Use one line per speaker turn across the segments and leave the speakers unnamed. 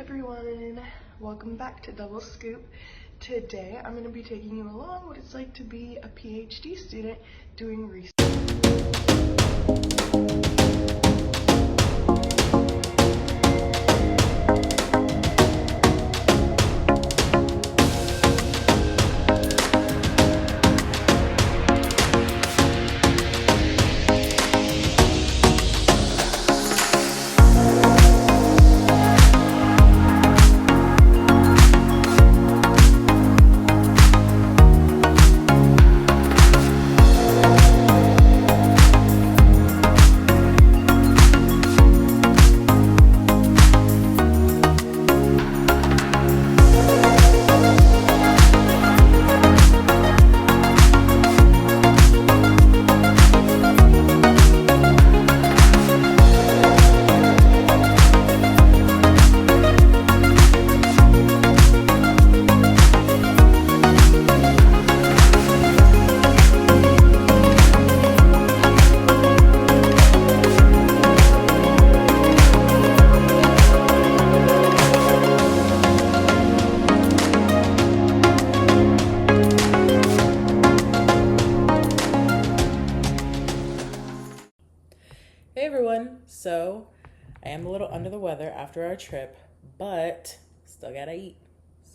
everyone, welcome back to Double Scoop. Today I'm going to be taking you along what it's like to be a PhD student doing research.
Hey everyone, so I am a little under the weather after our trip, but still gotta eat.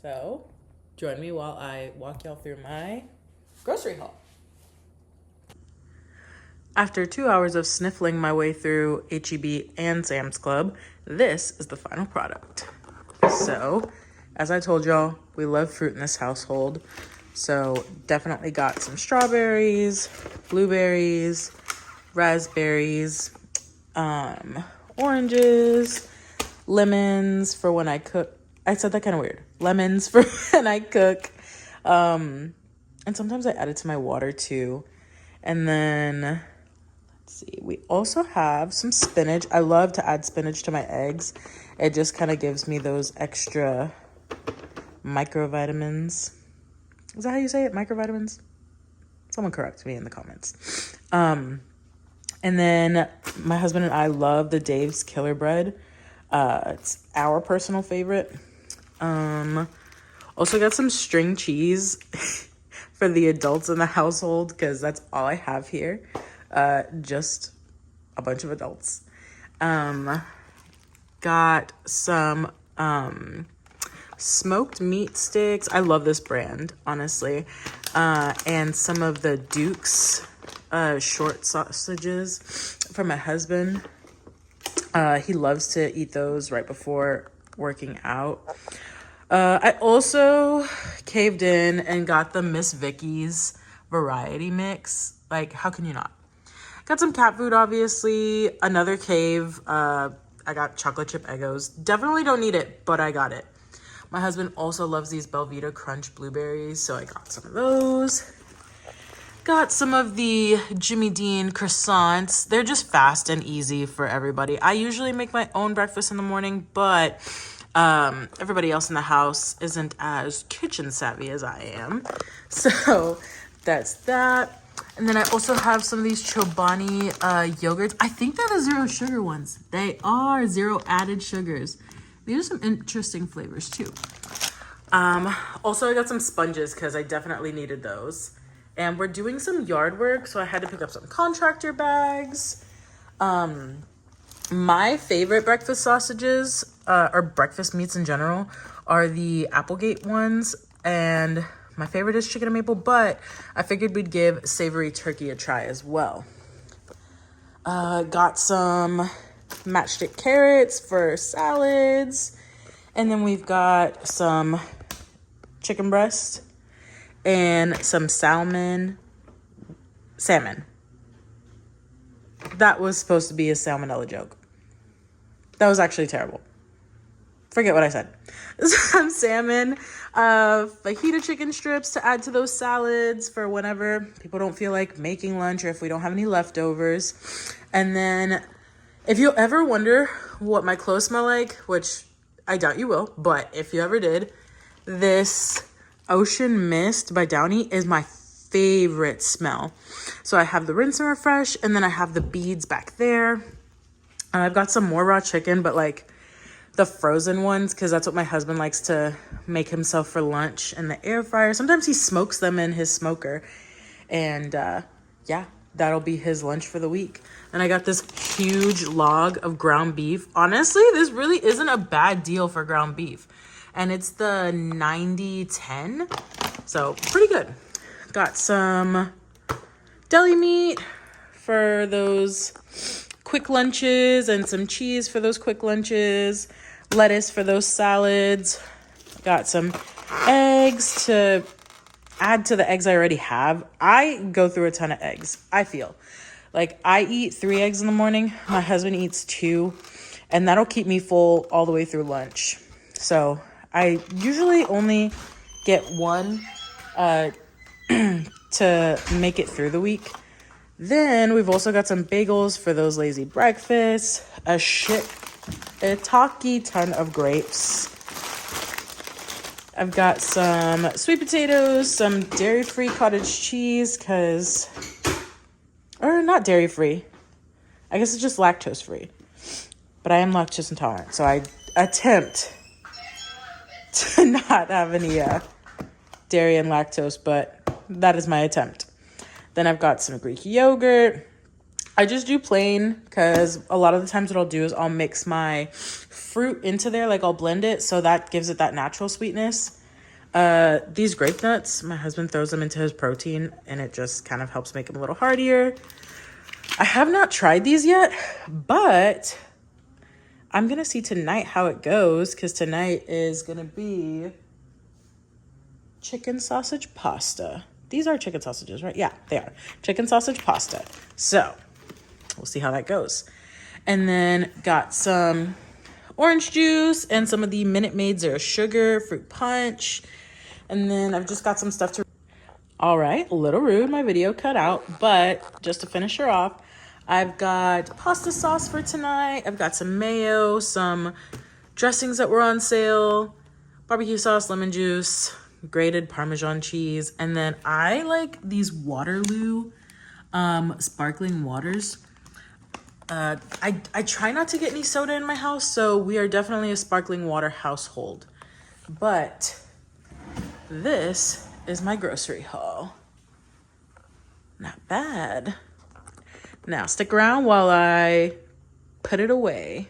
So join me while I walk y'all through my grocery haul. After 2 hours of sniffling my way through HEB and Sam's Club, this is the final product. So, as I told y'all, we love fruit in this household. So definitely got some strawberries, blueberries, raspberries, oranges, lemons for when I cook. I said that kind of weird. Lemons for when I cook. And sometimes I add it to my water too. And then, let's see, we also have some spinach. I love to add spinach to my eggs. It just kind of gives me those extra microvitamins. Is that how you say it? Microvitamins? Someone correct me in the comments. And then my husband and I love the Dave's Killer Bread. It's our personal favorite. Also got some string cheese for the adults in the household because that's all I have here. Just a bunch of adults. Got some smoked meat sticks. I love this brand, honestly. And some of the Duke's short sausages for my husband. He loves to eat those right before working out. I also caved in and got the Miss Vicky's variety mix. Like, how can you not? Got some cat food, obviously. Another cave. I got chocolate chip Eggos. Definitely don't need it, but I got it. My husband also loves these Belvita Crunch blueberries, so I got some of those. Got some of the Jimmy Dean croissants. They're just fast and easy for everybody. I usually make my own breakfast in the morning, but everybody else in the house isn't as kitchen savvy as I am. So that's that. And then I also have some of these Chobani yogurts. I think they're the zero sugar ones. They are zero added sugars. These are some interesting flavors too. Also, I got some sponges because I definitely needed those. And we're doing some yard work, so I had to pick up some contractor bags. My favorite breakfast sausages, or breakfast meats in general, are the Applegate ones. And my favorite is chicken and maple, but I figured we'd give savory turkey a try as well. Got some matchstick carrots for salads. And then we've got some chicken breast and some salmon. That was supposed to be a salmonella joke. That was actually terrible. Forget what I said. Some salmon, fajita chicken strips to add to those salads for whenever people don't feel like making lunch or if we don't have any leftovers. And then if you ever wonder what my clothes smell like, which I doubt you will, but if you ever did, this Ocean Mist by Downy is my favorite smell. So I have the rinse and refresh, and then I have the beads back there. I've got some more raw chicken, but like the frozen ones because that's what my husband likes to make himself for lunch in the air fryer. Sometimes he smokes them in his smoker. And yeah, that'll be his lunch for the week. And I got this huge log of ground beef. Honestly, this really isn't a bad deal for ground beef. And it's the 90/10. So pretty good. Got some deli meat for those quick lunches and some cheese for those quick lunches. Lettuce for those salads. Got some eggs to add to the eggs I already have. I go through a ton of eggs, I feel. Like, I eat 3 eggs in the morning. My husband eats 2. And that'll keep me full all the way through lunch. So, I usually only get 1 to make it through the week. Then, we've also got some bagels for those lazy breakfasts. A talky ton of grapes. I've got some sweet potatoes, some dairy-free cottage cheese, or not dairy-free. I guess it's just lactose-free. But I am lactose intolerant, so I attempt to not have any dairy and lactose, but that is my attempt. Then I've got some Greek yogurt. I just do plain because a lot of the times what I'll do is I'll mix my fruit into there, like I'll blend it, so that gives it that natural sweetness. These grape nuts, my husband throws them into his protein and it just kind of helps make them a little heartier. I have not tried these yet, but I'm going to see tonight how it goes because tonight is going to be chicken sausage pasta. These are chicken sausages, right? Yeah, they are. Chicken sausage pasta. So we'll see how that goes. And then got some orange juice and some of the Minute Maid Zero Sugar fruit punch. And then I've just got some stuff to... All right, a little rude, my video cut out. But just to finish her off, I've got pasta sauce for tonight. I've got some mayo, some dressings that were on sale, barbecue sauce, lemon juice, grated Parmesan cheese. And then I like these Waterloo sparkling waters. I try not to get any soda in my house, so we are definitely a sparkling water household. But this is my grocery haul. Not bad. Now, stick around while I put it away.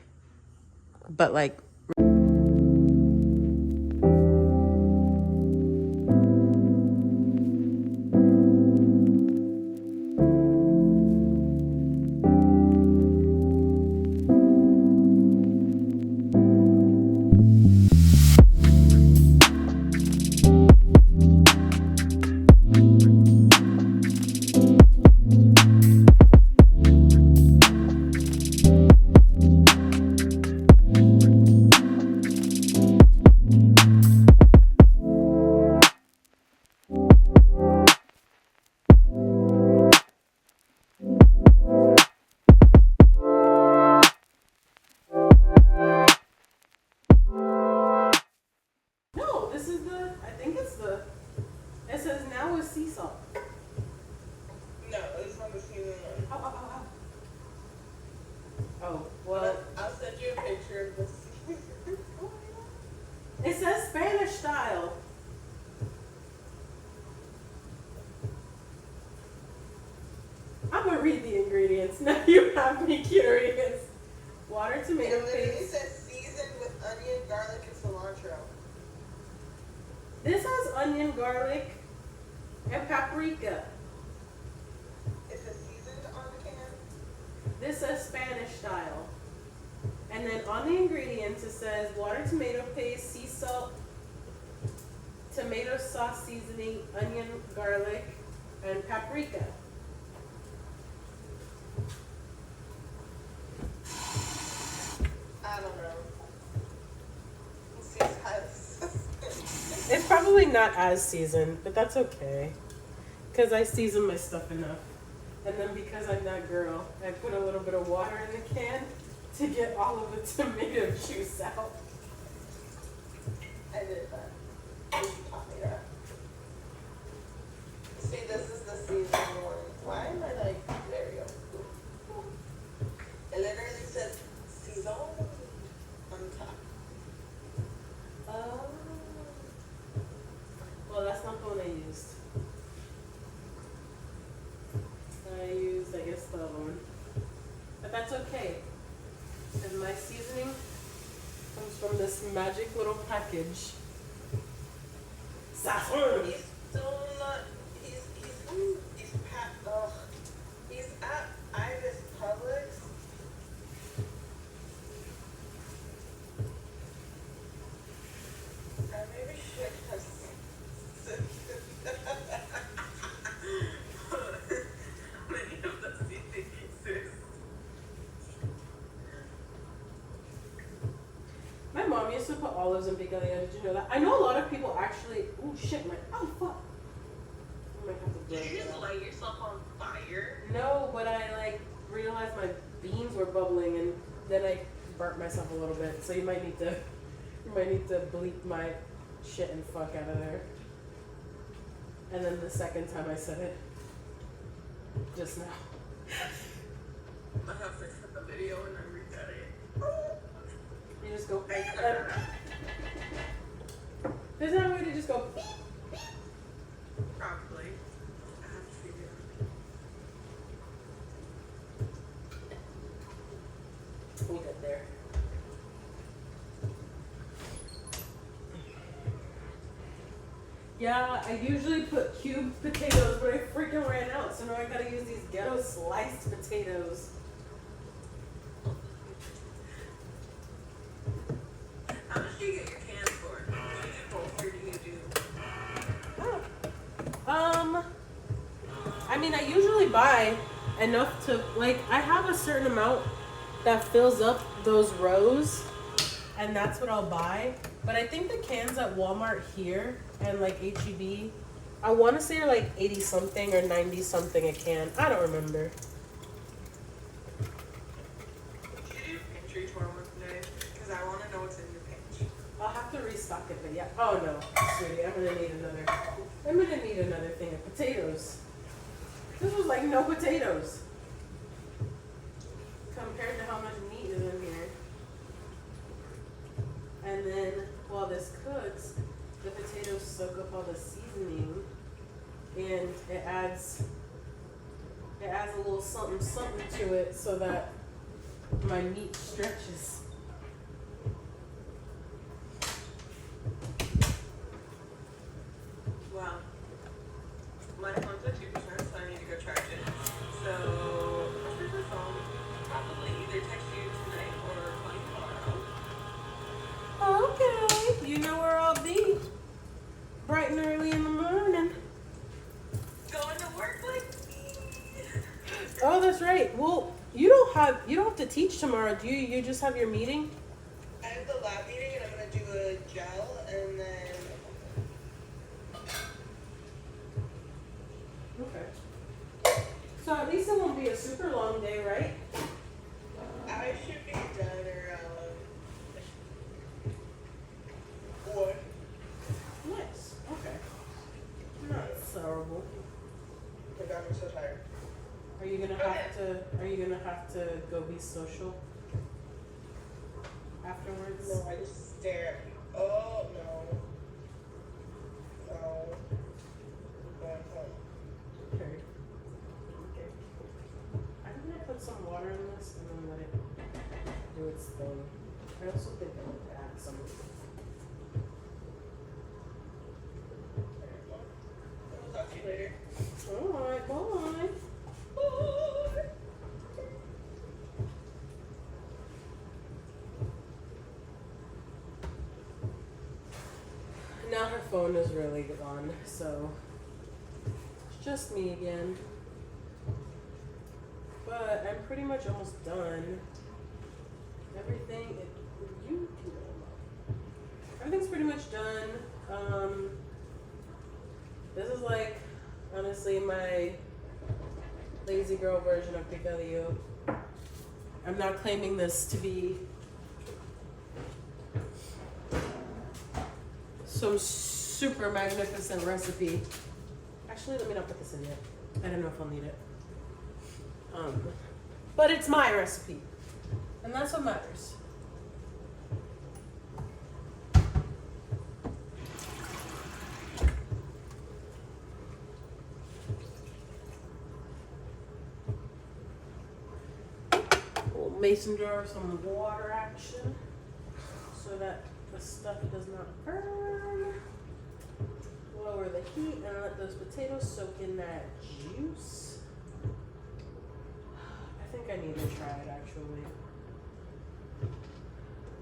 But like... Oh, well,
I'll send you a picture of this.
It says Spanish style. I'm gonna read the ingredients. Now you have me curious. Water, tomato paste.
It literally says seasoned with onion, garlic, and cilantro.
This has onion, garlic, and paprika.
It says seasoned on the can.
This says Spanish style. And then on the ingredients it says water, tomato paste, sea salt, tomato sauce seasoning, onion, garlic, and paprika.
I don't know. Let's see how this.
It's probably not as seasoned, but that's okay. Because I season my stuff enough. And then because I'm that girl, I put a little bit of water in the can to get all of the tomato juice out.
I did that. You taught me that. See, this is the seasoned one. Why am I like, there we go. It literally says seasoned on top.
my seasoning comes from this magic little package. Saffron.
He's still not. He's at Ibis Publix. I maybe should have. Many of the pieces.
My mom used to put olives in picadillo. Did you know that? I know a lot of people actually. Oh shit! Oh fuck! I might have to
Did
break
you
it
just
up.
light yourself on fire?
No, but I like realized my beans were bubbling, and then I burnt myself a little bit. So you might need to bleep my shit and fuck out of there. And then the second time I said it, just now.
I have to cut the video and I recut it.
You just go. There's not a way to just go. Beep.
Probably. I have to figure it
We'll get there. Yeah, I usually put cubed potatoes, but I freaking ran out, so now I gotta use these ghetto sliced potatoes.
out. How much do you get your cans for? Do you do both or do you do?
I mean, I usually buy enough to, like, I have a certain amount that fills up those rows, and that's what I'll buy. But I think the cans at Walmart here and like HEB, I want to say are like 80 something or 90 something a can. I don't remember.
Did you do pantry tour one today? Because I want to know what's in your pantry.
I'll have to restock it, but yeah. Oh no, sweetie, I'm gonna need another thing of potatoes. This was like no potatoes compared to how much meat is in here. And then while this cooks, the potatoes soak up all the seasoning, and it adds a little something to it so that my meat stretches.
Wow. My phone's at 2%, so I need to go charge it. So, I'll charge my phone. Probably either text you tonight or call you tomorrow.
Okay, you know where I'll be. Bright and early in the morning.
Going to work like me.
Oh, that's right. Well, you don't have to teach tomorrow, do you? You just have your meeting?
I have the lab meeting and I'm going to do a gel and then.
Okay. So at least it won't be a super long day, right?
I should be done around 4.
Nice. Okay. Not terrible.
Oh my god, I'm so tired.
Are you gonna have to go be social afterwards?
No, I just stare at you. Oh, no. No. I'm going home.
Okay. I'm gonna put some water in this and then let it do its thing. I also think I need to add some.
I'll talk to you later.
Alright, bye.
Bye.
Now her phone is really gone, so it's just me again. But I'm pretty much almost done. Everything's pretty much done. This is like honestly my lazy girl version of picadillo. I'm not claiming this to be some super magnificent recipe. Actually, let me not put this in yet. I don't know if I'll need it. But it's my recipe, and that's what matters. mason jar some water action so that the stuff does not burn. Lower the heat and let those potatoes soak in that juice. I think I need to try it actually.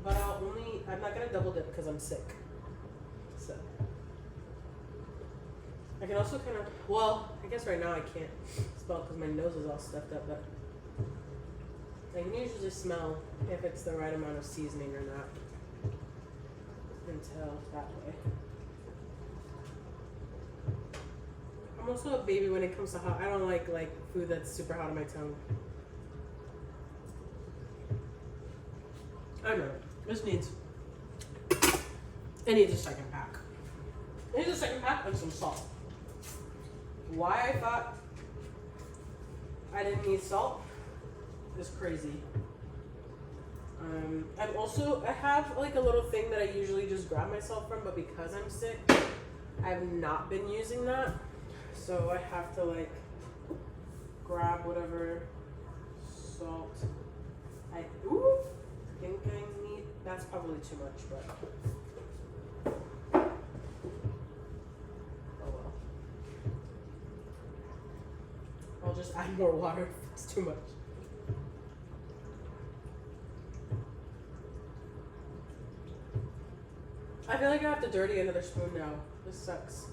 But I'm not gonna double dip because I'm sick. So. I can also kind of, well, I guess right now I can't smell because my nose is all stuffed up, but I can usually smell if it's the right amount of seasoning or not. Until that way. I'm also a baby when it comes to hot. I don't like food that's super hot on my tongue. I know. This needs a second pack. It needs a second pack and some salt. Why I thought I didn't need salt is crazy. I have like a little thing that I usually just grab myself from, but because I'm sick, I've not been using that. So I have to like grab whatever salt I think I need. That's probably too much, but oh well. I'll just add more water if it's too much. I feel like I have to dirty another spoon now. This sucks.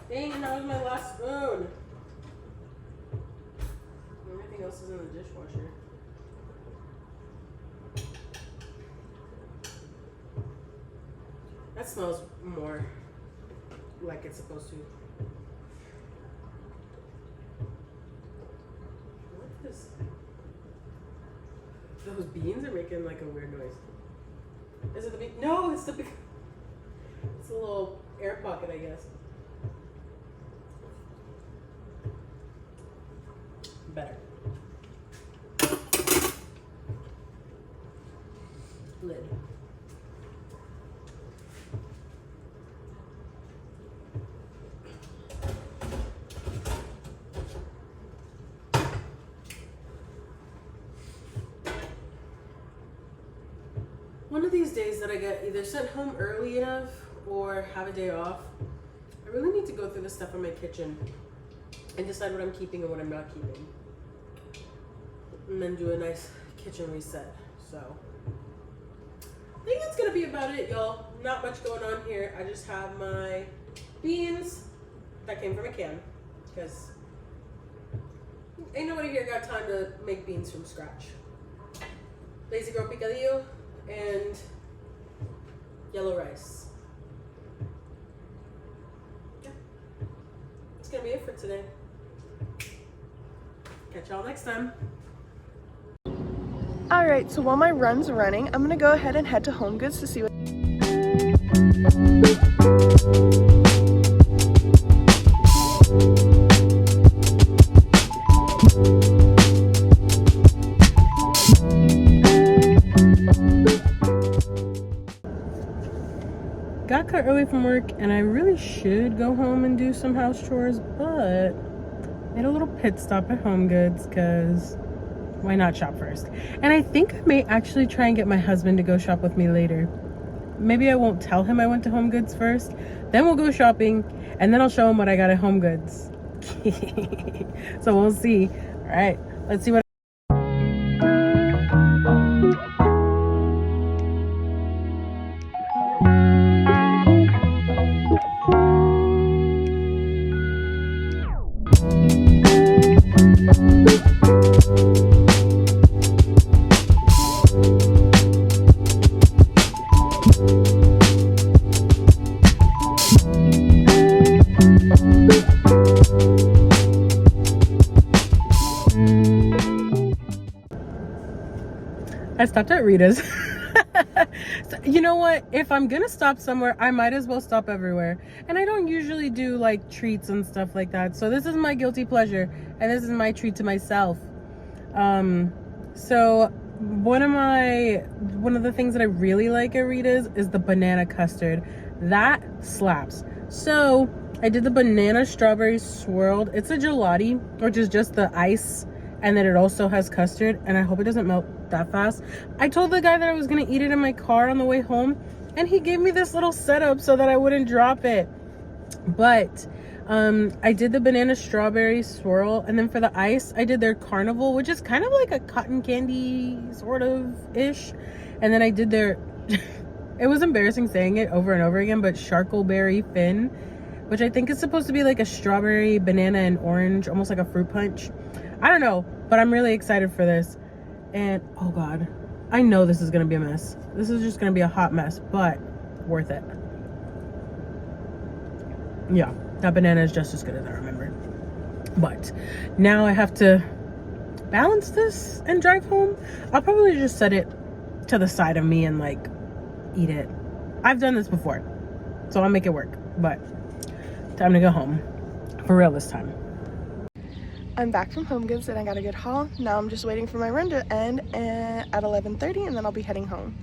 Dang, that was my last spoon. Everything else is in the dishwasher. That smells more like it's supposed to. What is those beans are making like a weird noise. Is it the bean? No, it's the bean. It's a little air pocket, I guess. Better. Lid. One of these days that I get either sent home early enough or have a day off, I really need to go through the stuff in my kitchen and decide what I'm keeping and what I'm not keeping. And then do a nice kitchen reset. So I think that's gonna be about it, y'all. Not much going on here. I just have my beans that came from a can because ain't nobody here got time to make beans from scratch. Lazy girl picadillo and yellow rice. Yeah. It's gonna be it for today. Catch y'all next time.
Alright, so while my run's running, I'm gonna go ahead and head to HomeGoods to see what
got cut early from work and I really should go home and do some house chores, but made a little pit stop at HomeGoods because why not shop first? And I think I may actually try and get my husband to go shop with me later. Maybe I won't tell him I went to HomeGoods first, then we'll go shopping, and then I'll show him what I got at HomeGoods. So we'll see. All right, let's see what. I stopped at Rita's. So, you know what? If I'm gonna stop somewhere, I might as well stop everywhere. And I don't usually do like treats and stuff like that. So this is my guilty pleasure, and this is my treat to myself. So one of the things that I really like at Rita's is the banana custard. That slaps. So I did the banana strawberry swirled. It's a gelati, which is just the ice, and then it also has custard, and I hope it doesn't melt that fast. I told the guy that I was gonna eat it in my car on the way home, and he gave me this little setup so that I wouldn't drop it. But I did the banana strawberry swirl, and then for the ice I did their carnival, which is kind of like a cotton candy sort of ish. And then I did their it was embarrassing saying it over and over again, but charcoalberry fin, which I think is supposed to be like a strawberry, banana, and orange, almost like a fruit punch. I don't know, but I'm really excited for this. And oh god, I know this is gonna be a mess. This is just gonna be a hot mess, but worth it. Yeah, that banana is just as good as I remembered. But now I have to balance this and drive home. I'll probably just set it to the side of me and like eat it. I've done this before, so I'll make it work. But time to go home for real this time.
I'm back from HomeGoods and I got a good haul. Now I'm just waiting for my run to end at 11:30, and then I'll be heading home.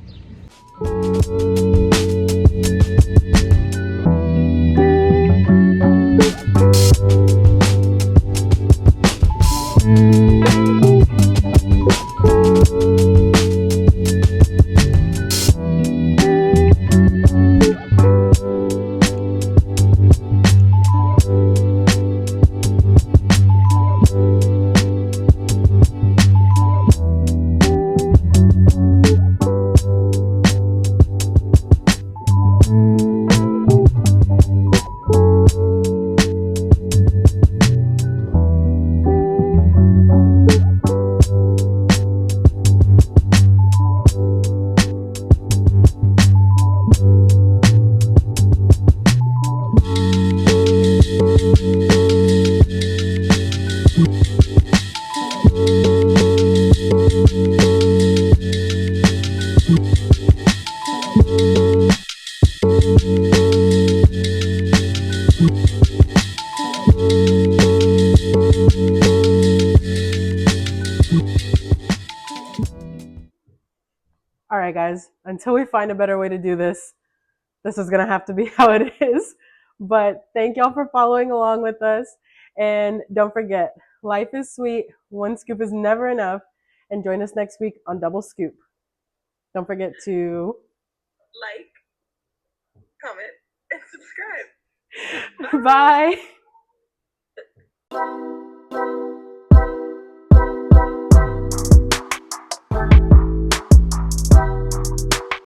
All right, guys, until we find a better way to do this, this is gonna have to be how it is. But thank y'all for following along with us. And don't forget, life is sweet. One scoop is never enough. And join us next week on Double Scoop. Don't forget to
Like, comment, and subscribe.
bye.